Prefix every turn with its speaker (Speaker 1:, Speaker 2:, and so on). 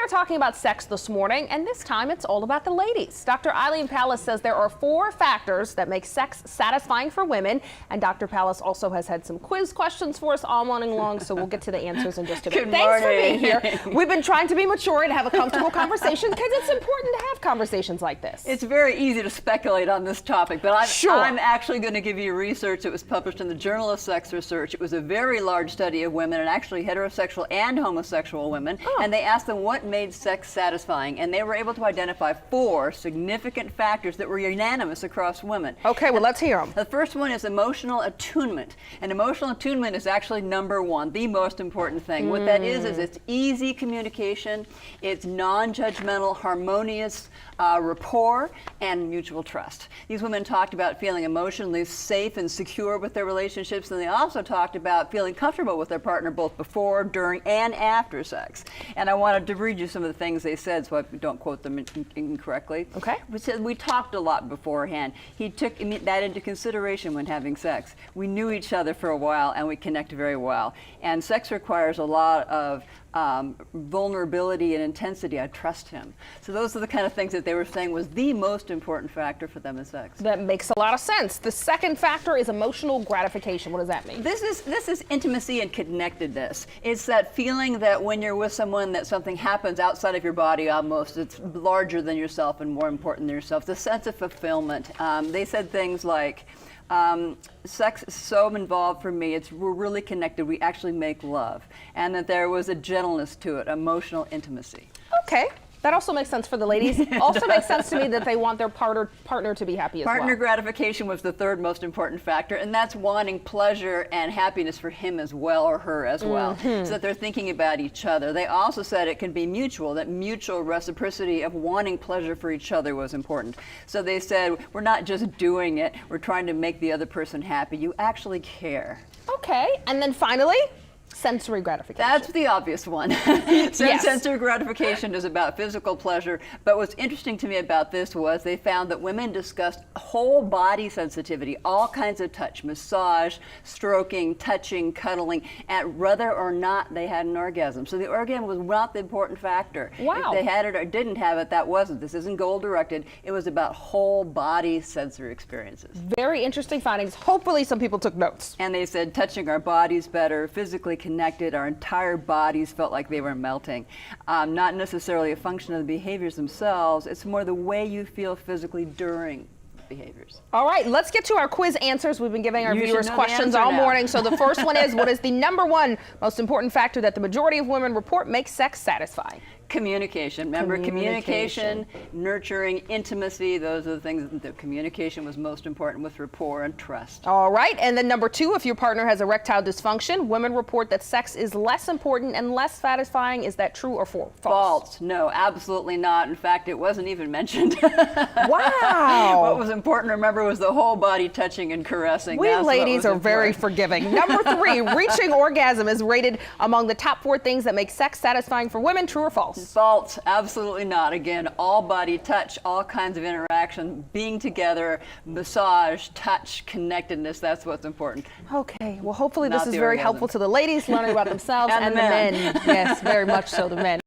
Speaker 1: are talking about sex this morning, and this time it's all about the ladies. Dr. Eileen Palace says there are 4 factors that make sex satisfying for women, and Dr. Palace also has had some quiz questions for us all morning long, so we'll get to the answers in just a bit. Thanks for being here. We've been trying to be mature and have a comfortable conversation because it's important to have conversations like this.
Speaker 2: It's very easy to speculate on this topic, but I'm actually going to give you research that was published in the Journal of Sex Research. It was a very large study of women, and actually heterosexual and homosexual women, and they asked them what made sex satisfying, and they were able to identify 4 significant factors that were unanimous across women.
Speaker 1: Okay, well, let's hear them.
Speaker 2: The first one is emotional attunement, and emotional attunement is actually number 1, the most important thing. What that is it's easy communication, it's non-judgmental, harmonious rapport, and mutual trust. These women talked about feeling emotionally safe and secure with their relationships, and they also talked about feeling comfortable with their partner both before, during, and after sex. And I wanted to read you some of the things they said so I don't quote them incorrectly. Okay. We talked a lot beforehand. He took that into consideration when having sex. We knew each other for a while and we connected very well. And sex requires a lot of vulnerability and intensity. I trust him. So those are the kind of things that they were saying was the most important factor for them in sex.
Speaker 1: That makes a lot of sense. The second factor is emotional gratification. What does that mean?
Speaker 2: This is intimacy and connectedness. It's that feeling that when you're with someone that something happens outside of your body almost. It's larger than yourself and more important than yourself. The sense of fulfillment. They said things like, sex is so involved for me, we're really connected, we actually make love. And that there was a gentleness to it, emotional intimacy.
Speaker 1: Okay. That also makes sense for the ladies. Also makes sense to me that they want their partner to be happy as well.
Speaker 2: Partner gratification was the third most important factor, and that's wanting pleasure and happiness for him as well, or her as well, so that they're thinking about each other. They also said it can be mutual, that mutual reciprocity of wanting pleasure for each other was important. So they said, we're not just doing it, we're trying to make the other person happy. You actually care.
Speaker 1: Okay, and then finally, sensory gratification.
Speaker 2: That's the obvious one. Sensory gratification is about physical pleasure, but what's interesting to me about this was they found that women discussed whole body sensitivity, all kinds of touch, massage, stroking, touching, cuddling, and whether or not they had an orgasm. So the orgasm was not the important factor.
Speaker 1: Wow.
Speaker 2: If they had it or didn't have it, that wasn't. This isn't goal-directed. It was about whole body sensory experiences.
Speaker 1: Very interesting findings. Hopefully some people took notes.
Speaker 2: And they said touching our bodies better, physically connected, our entire bodies felt like they were melting. Not necessarily a function of the behaviors themselves, it's more the way you feel physically during behaviors.
Speaker 1: All right, let's get to our quiz answers. We've been giving our viewers questions all morning. So the first one is, what is the #1 most important factor that the majority of women report makes sex satisfying?
Speaker 2: Communication. Remember, communication, nurturing, intimacy, those are the things that communication was most important, with rapport and trust.
Speaker 1: All right, and then #2, if your partner has erectile dysfunction, women report that sex is less important and less satisfying. Is that true or false?
Speaker 2: False. No, absolutely not. In fact, it wasn't even mentioned.
Speaker 1: Wow.
Speaker 2: What was important to remember was the whole body touching and caressing.
Speaker 1: We ladies are very forgiving. #3, reaching orgasm is rated among the top 4 things that make sex satisfying for women. True or false?
Speaker 2: False. Absolutely not. Again, all body touch, all kinds of interaction, being together, massage, touch, connectedness, that's what's important.
Speaker 1: Okay, well hopefully this is very helpful to the ladies learning about themselves and the men. Yes, very much so, the men.